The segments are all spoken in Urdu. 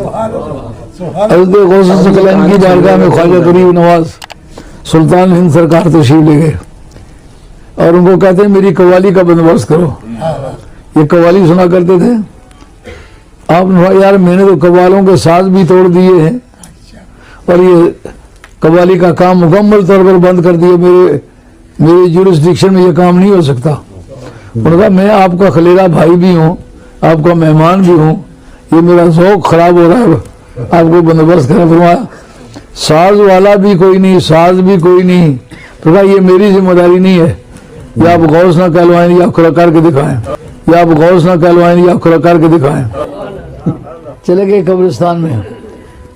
حضرت غوث ثقلین کی بارگاہ میں خواجہ غریب نواز سلطان ہند سرکار تشریف لے گئے اور ان کو کہتے ہیں میری قوالی کا بندوبست کرو. یہ قوالی سنا کرتے تھے. آپ نے کہا یار میں نے تو قوالوں کے ساز بھی توڑ دیے ہیں اور یہ قوالی کا کام مکمل طور پر بند کر دیے, میرے جورسڈکشن میں یہ کام نہیں ہو سکتا. انہوں نے کہا میں آپ کا خلیرہ بھائی بھی ہوں, آپ کا مہمان بھی ہوں, یہ میرا ذوق خراب ہو رہا ہے, آپ کو بندوبست کرنا. فرمایا ساز والا بھی کوئی نہیں, ساز بھی کوئی نہیں. تو کہا یہ میری ذمہ داری نہیں ہے, یا آپ غوث نہ کہلوائیں یا کھڑا کر کے دکھائیں, یا آپ غوث نہ کہلوائیں یا کھڑا کر کے دکھائیں. چلے گئے قبرستان میں.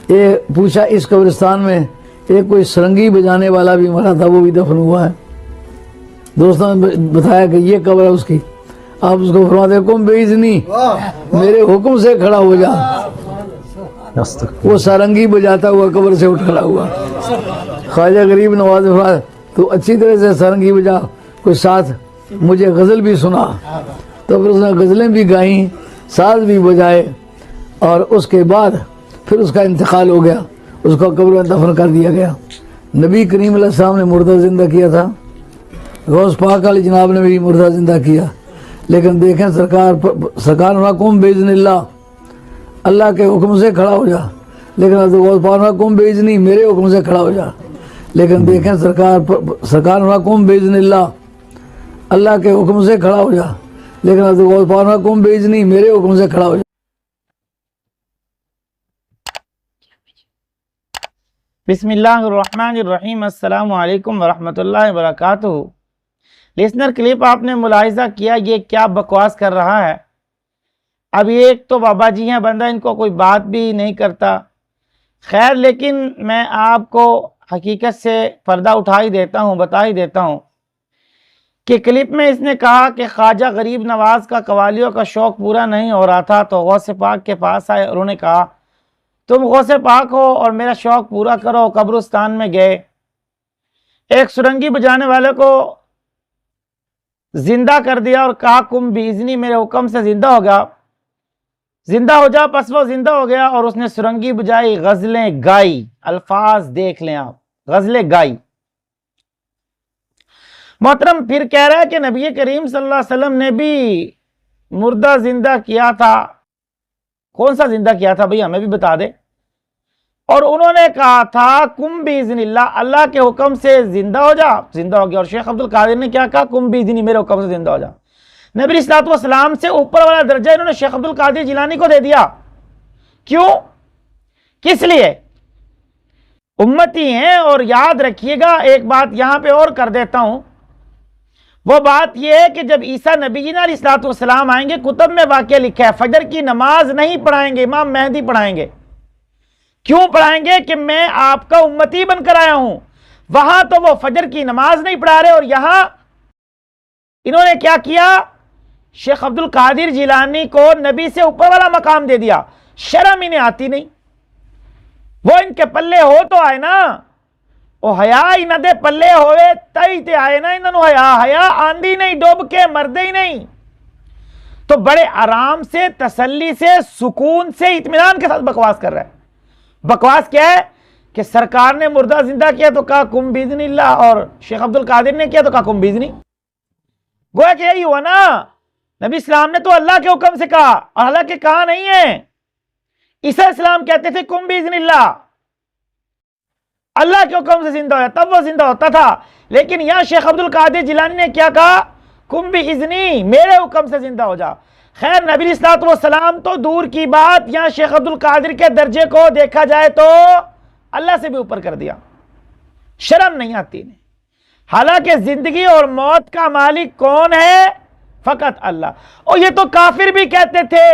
یہ پوچھا اس قبرستان میں ایک کوئی سرنگی بجانے والا بھی مرا تھا, وہ بھی دفن ہوا ہے. دوستوں نے بتایا کہ یہ قبر ہے اس کی. آپ اس کو فرماتے کم بے اذنی, میرے حکم سے کھڑا ہو جا. وہ سارنگی بجاتا ہوا قبر سے اٹھ کھڑا ہوا. خواجہ غریب نواز فرمایا تو اچھی طرح سے سارنگی بجا, کوئی ساتھ مجھے غزل بھی سنا. تو پھر اس نے غزلیں بھی گائیں, ساز بھی بجائے, اور اس کے بعد پھر اس کا انتقال ہو گیا, اس کو قبر میں دفن کر دیا گیا. نبی کریم علیہ السلام نے مردہ زندہ کیا تھا, غوث پاک علی جناب نے بھی مردہ زندہ کیا, لیکن دیکھیں سرکار قم باذن اللہ, اللہ کے حکم سے کھڑا ہو جا. لیکن غوث پاک قم باذنی, میرے حکم سے کھڑا ہو جا. لیکن دیکھیں سرکار قم باذن اللہ, اللہ کے حکم سے کھڑا ہو جا. لیکن غوث پاک قم باذنی, میرے حکم سے کھڑا ہو جا. بسم اللہ الرحمن الرحیم. السلام علیکم ورحمۃ اللہ وبرکاتہ. لسنر کلپ آپ نے ملاحظہ کیا یہ کیا بکواس کر رہا ہے. اب ایک تو بابا جی ہیں, بندہ ان کو کوئی بات بھی نہیں کرتا. خیر, لیکن میں آپ کو حقیقت سے پردہ اٹھا ہی دیتا ہوں, بتا ہی دیتا ہوں کہ کلپ میں اس نے کہا کہ خواجہ غریب نواز کا قوالیوں کا شوق پورا نہیں ہو رہا تھا تو غوث پاک کے پاس آئے. انہوں نے کہا تم غوث پاک ہو اور میرا شوق پورا کرو. قبرستان میں گئے, ایک سرنگی بجانے والے کو زندہ کر دیا اور کہا کم باذنی, میرے حکم سے زندہ ہوگا, زندہ ہو جا. پس وہ زندہ ہو گیا اور اس نے سرنگی بجائی, غزلیں گائی. الفاظ دیکھ لیں آپ, غزلیں گائی. محترم پھر کہہ رہا ہے کہ نبی کریم صلی اللہ علیہ وسلم نے بھی مردہ زندہ کیا تھا. کون سا زندہ کیا تھا بھئی, ہمیں بھی بتا دے. اور انہوں نے کہا تھا کم باذن اللہ, اللہ کے حکم سے زندہ ہو جا, زندہ ہو گیا. اور شیخ عبد القادر نے کیا کہا, کم باذنی, میرے حکم سے زندہ ہو جا. نبی علیہ الصلوۃ والسلام سے اوپر والا درجہ انہوں نے شیخ عبد القادر جیلانی کو دے دیا. کیوں, کس لیے؟ امتی ہیں. اور یاد رکھیے گا ایک بات یہاں پہ اور کر دیتا ہوں, وہ بات یہ ہے کہ جب عیسیٰ نبی جی علیہ الصلوۃ والسلام آئیں گے, کتب میں واقعہ لکھا ہے فجر کی نماز نہیں پڑھائیں گے, امام مہدی پڑھائیں گے. کیوں پڑھائیں گے؟ کہ میں آپ کا امتی بن کر آیا ہوں. وہاں تو وہ فجر کی نماز نہیں پڑھا رہے, اور یہاں انہوں نے کیا کیا, شیخ عبد القادر جیلانی کو نبی سے اوپر والا مقام دے دیا. شرم انہیں آتی نہیں. وہ ان کے پلے ہو تو آئے نا, وہ حیا ہی نہ دے پلے ہوئے تئی تے آئے نا انہوں حیا آندھی نہیں, ڈوب کے مردے ہی نہیں. تو بڑے آرام سے, تسلی سے, سکون سے, اطمینان کے ساتھ بکواس کر رہا ہے. بکواس کیا ہے کہ سرکار نے مردہ زندہ کیا تو کہا کم باذن اللہ, اور شیخ عبد القادر نے کیا تو کہا کم باذنی. گویا کہ یہی ہوا نا, نبی اسلام نے تو اللہ کے حکم سے کہا, اور حالانکہ کہا نہیں ہے. عیسیٰ اسلام کہتے تھے کم باذن اللہ, اللہ کے حکم سے زندہ ہوا, تب وہ زندہ ہوتا تھا. لیکن یہاں شیخ عبد القادر جیلانی نے کیا کہا, کم باذنی, میرے حکم سے زندہ ہو جا. خیر, نبی علیہ الصلوۃ والسلام تو دور کی بات, یہاں شیخ عبد القادر کے درجے کو دیکھا جائے تو اللہ سے بھی اوپر کر دیا. شرم نہیں آتی انہیں. حالانکہ زندگی اور موت کا مالک کون ہے؟ فقط اللہ. اور یہ تو کافر بھی کہتے تھے.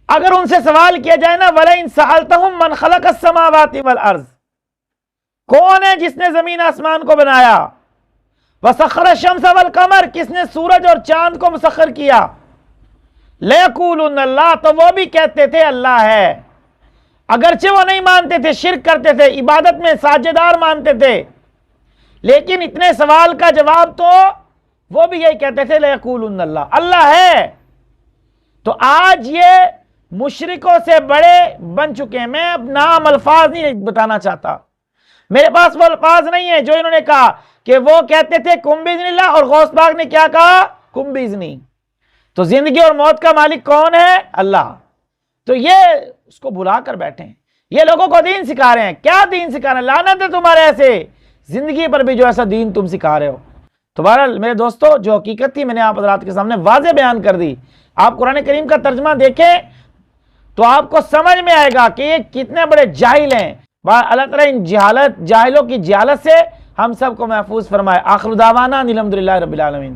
اگر ان سے سوال کیا جائے نا, وَلَئِن سَأَلْتَهُم مَّنْ خَلَقَ السَّمَاوَاتِ وَالْأَرْضِ, کون ہے جس نے زمین آسمان کو بنایا؟ وَسَخَّرَ الشَّمْسَ وَالْقَمَرَ, کس نے سورج اور چاند کو مسخر کیا؟ لَيَقُولُنَّ اللَّهُ, تو وہ بھی کہتے تھے اللہ ہے. اگرچہ وہ نہیں مانتے تھے, شرک کرتے تھے, عبادت میں ساجدار مانتے تھے, لیکن اتنے سوال کا جواب تو وہ بھی یہی کہتے تھے لَيَقُولُنَّ اللَّهُ, اللہ ہے. تو آج یہ مشرکوں سے بڑے بن چکے ہیں. میں اب نام الفاظ نہیں بتانا چاہتا, میرے پاس وہ الفاظ نہیں ہے جو انہوں نے کہا کہ وہ کہتے تھے کن باذن اللہ, اور غوث پاک نے کیا کہا, کن باذنی. تو زندگی اور موت کا مالک کون ہے, اللہ. تو یہ اس کو بلا کر بیٹھے ہیں, یہ لوگوں کو دین سکھا رہے ہیں. کیا دین سکھا رہے ہیں, لعنت ہے تمہارے ایسے زندگی پر بھی جو ایسا دین تم سکھا رہے ہو. تو بہرحال میرے دوستو, جو حقیقت تھی میں نے آپ حضرات کے سامنے واضح بیان کر دی. آپ قرآن کریم کا ترجمہ دیکھیں تو آپ کو سمجھ میں آئے گا کہ یہ کتنے بڑے جاہل ہیں. اللہ تعالیٰ ان جاہلوں کی جہالت سے ہم سب کو محفوظ فرمائے. آخر دعوانا الحمدللہ رب العالمین.